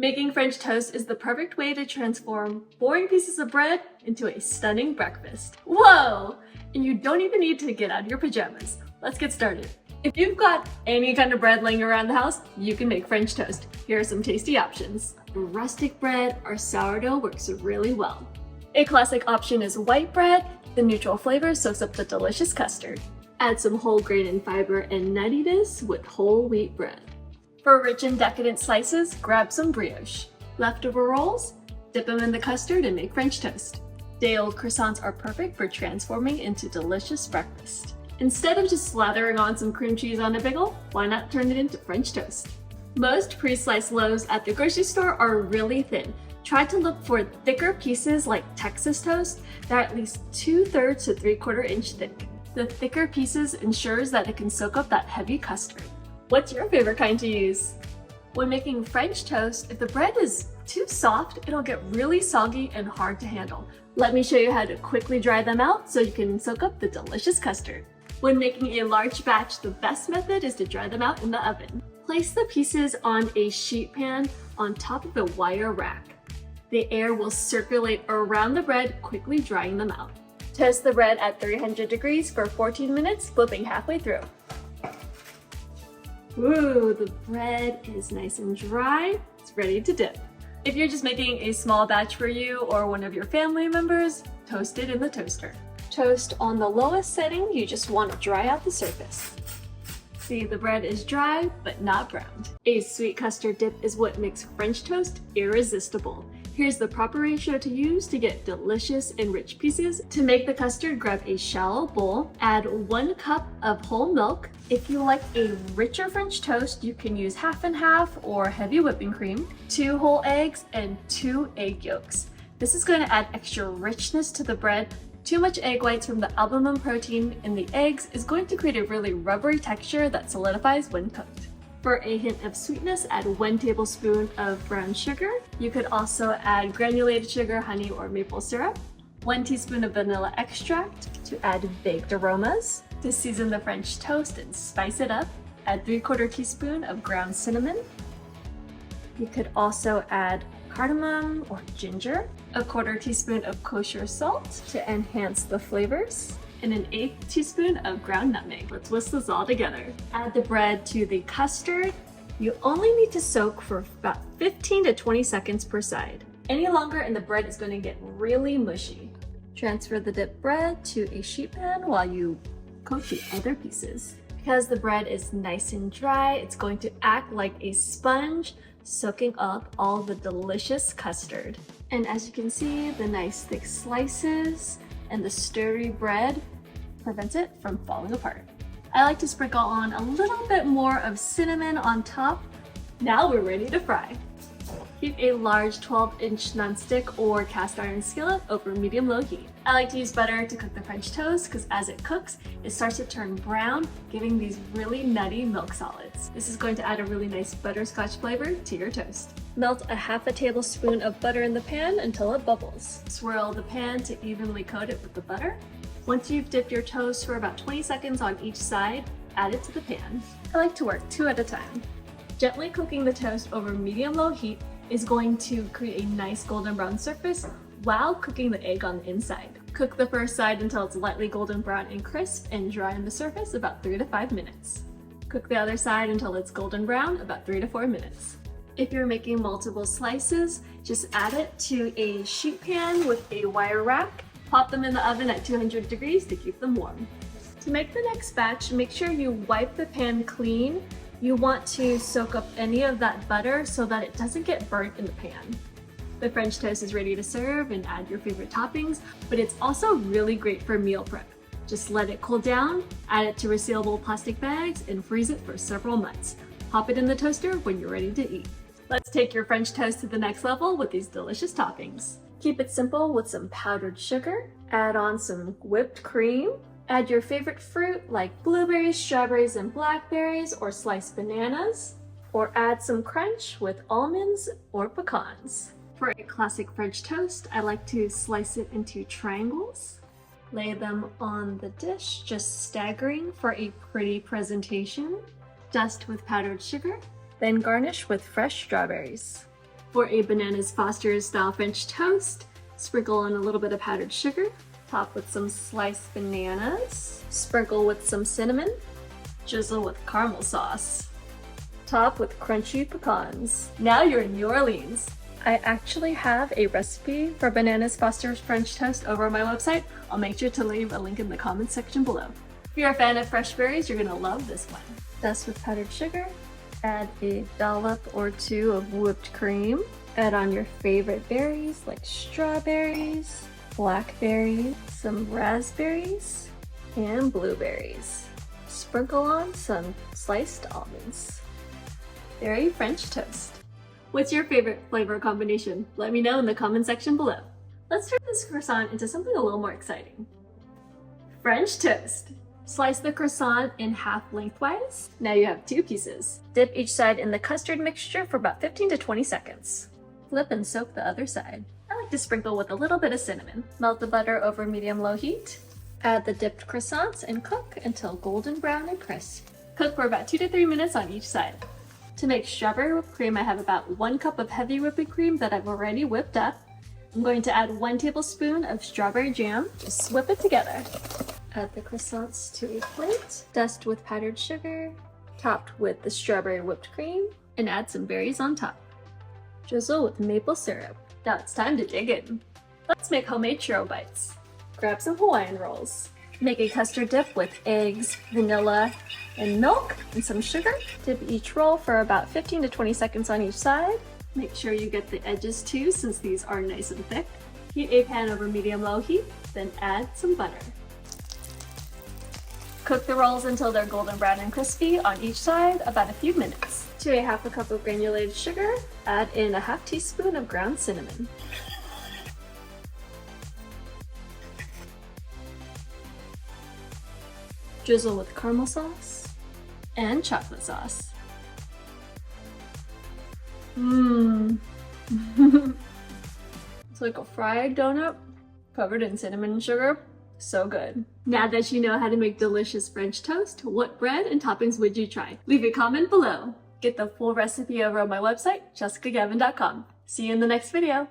Making French toast is the perfect way to transform boring pieces of bread into a stunning breakfast. Whoa! And you don't even need to get out of your pajamas. Let's get started. If you've got any kind of bread laying around the house, you can make French toast. Here are some tasty options. Rustic bread or sourdough works really well. A classic option is white bread. The neutral flavor soaks up the delicious custard. Add some whole grain and fiber and nuttiness with whole wheat bread. For rich and decadent slices, grab some brioche. Leftover rolls, dip them in the custard and make French toast. Day-old croissants are perfect for transforming into delicious breakfast. Instead of just slathering on some cream cheese on a bagel, why not turn it into French toast? Most pre-sliced loaves at the grocery store are really thin. Try to look for thicker pieces like Texas toast that are at least 2/3 to 3/4 inch thick. The thicker pieces ensures that it can soak up that heavy custard. What's your favorite kind to use? When making French toast, if the bread is too soft, it'll get really soggy and hard to handle. Let me show you how to quickly dry them out so you can soak up the delicious custard. When making a large batch, the best method is to dry them out in the oven. Place the pieces on a sheet pan on top of a wire rack. The air will circulate around the bread, quickly drying them out. Toast the bread at 300 degrees for 14 minutes, flipping halfway through. Ooh, the bread is nice and dry. It's ready to dip. If you're just making a small batch for you or one of your family members, toast it in the toaster. Toast on the lowest setting, you just want to dry out the surface. See, the bread is dry, but not browned. A sweet custard dip is what makes French toast irresistible. Here's the proper ratio to use to get delicious and rich pieces. To make the custard, grab a shallow bowl, add 1 cup of whole milk. If you like a richer French toast, you can use half and half or heavy whipping cream, 2 whole eggs, and 2 egg yolks. This is going to add extra richness to the bread. Too much egg whites from the albumin protein in the eggs is going to create a really rubbery texture that solidifies when cooked. For a hint of sweetness, add 1 tablespoon of brown sugar. You could also add granulated sugar, honey, or maple syrup. 1 teaspoon of vanilla extract to add baked aromas. To season the French toast and spice it up, add 3/4 teaspoon of ground cinnamon. You could also add cardamom or ginger, 1/4 teaspoon of kosher salt to enhance the flavors, and 1/8 teaspoon of ground nutmeg. Let's whisk this all together. Add the bread to the custard. You only need to soak for about 15 to 20 seconds per side. Any longer and the bread is going to get really mushy. Transfer the dipped bread to a sheet pan while you coat the other pieces. Because the bread is nice and dry, it's going to act like a sponge, soaking up all the delicious custard. And as you can see, the nice thick slices and the sturdy bread prevents it from falling apart. I like to sprinkle on a little bit more of cinnamon on top. Now we're ready to fry. Keep a large 12-inch nonstick or cast iron skillet over medium-low heat. I like to use butter to cook the French toast because as it cooks, it starts to turn brown, giving these really nutty milk solids. This is going to add a really nice butterscotch flavor to your toast. Melt a 1/2 tablespoon of butter in the pan until it bubbles. Swirl the pan to evenly coat it with the butter. Once you've dipped your toast for about 20 seconds on each side, add it to the pan. I like to work 2 at a time. Gently cooking the toast over medium-low heat is going to create a nice golden brown surface while cooking the egg on the inside. Cook the first side until it's lightly golden brown and crisp and dry on the surface about 3 to 5 minutes. Cook the other side until it's golden brown about 3 to 4 minutes. If you're making multiple slices, just add it to a sheet pan with a wire rack. Pop them in the oven at 200 degrees to keep them warm. To make the next batch, make sure you wipe the pan clean. You want to soak up any of that butter so that it doesn't get burnt in the pan. The French toast is ready to serve and add your favorite toppings, but it's also really great for meal prep. Just let it cool down, add it to resealable plastic bags, and freeze it for several months. Pop it in the toaster when you're ready to eat. Let's take your French toast to the next level with these delicious toppings. Keep it simple with some powdered sugar, add on some whipped cream, add your favorite fruit like blueberries, strawberries, and blackberries, or sliced bananas, or add some crunch with almonds or pecans. For a classic French toast, I like to slice it into triangles, lay them on the dish, just staggering for a pretty presentation, dust with powdered sugar, then garnish with fresh strawberries. For a Bananas Foster's style French toast, sprinkle on a little bit of powdered sugar, top with some sliced bananas, sprinkle with some cinnamon, drizzle with caramel sauce, top with crunchy pecans. Now you're in New Orleans. I actually have a recipe for Bananas Foster's French toast over on my website. I'll make sure to leave a link in the comments section below. If you're a fan of fresh berries, you're gonna love this one. Dust with powdered sugar, add a dollop or two of whipped cream, add on your favorite berries like strawberries, blackberries, some raspberries, and blueberries. Sprinkle on some sliced almonds. Very French toast. What's your favorite flavor combination? Let me know in the comment section below. Let's turn this croissant into something a little more exciting. French toast. Slice the croissant in half lengthwise. Now you have 2 pieces. Dip each side in the custard mixture for about 15 to 20 seconds. Flip and soak the other side. I like to sprinkle with a little bit of cinnamon. Melt the butter over medium-low heat. Add the dipped croissants and cook until golden brown and crisp. Cook for about 2 to 3 minutes on each side. To make strawberry whipped cream, I have about 1 cup of heavy whipping cream that I've already whipped up. I'm going to add 1 tablespoon of strawberry jam. Just whip it together. Add the croissants to a plate. Dust with powdered sugar, topped with the strawberry whipped cream, and add some berries on top. Drizzle with maple syrup. Now it's time to dig in. Let's make homemade churro bites. Grab some Hawaiian rolls. Make a custard dip with eggs, vanilla, and milk, and some sugar. Dip each roll for about 15 to 20 seconds on each side. Make sure you get the edges too, since these are nice and thick. Heat a pan over medium-low heat, then add some butter. Cook the rolls until they're golden brown and crispy on each side, about a few minutes. To a half a cup of granulated sugar, add in a half teaspoon of ground cinnamon. Drizzle with caramel sauce and chocolate sauce. It's like a fried donut covered in cinnamon and sugar. So good. Now that you know how to make delicious French toast, what bread and toppings would you try? Leave a comment below. Get the full recipe over on my website, jessicagavin.com. See you in the next video.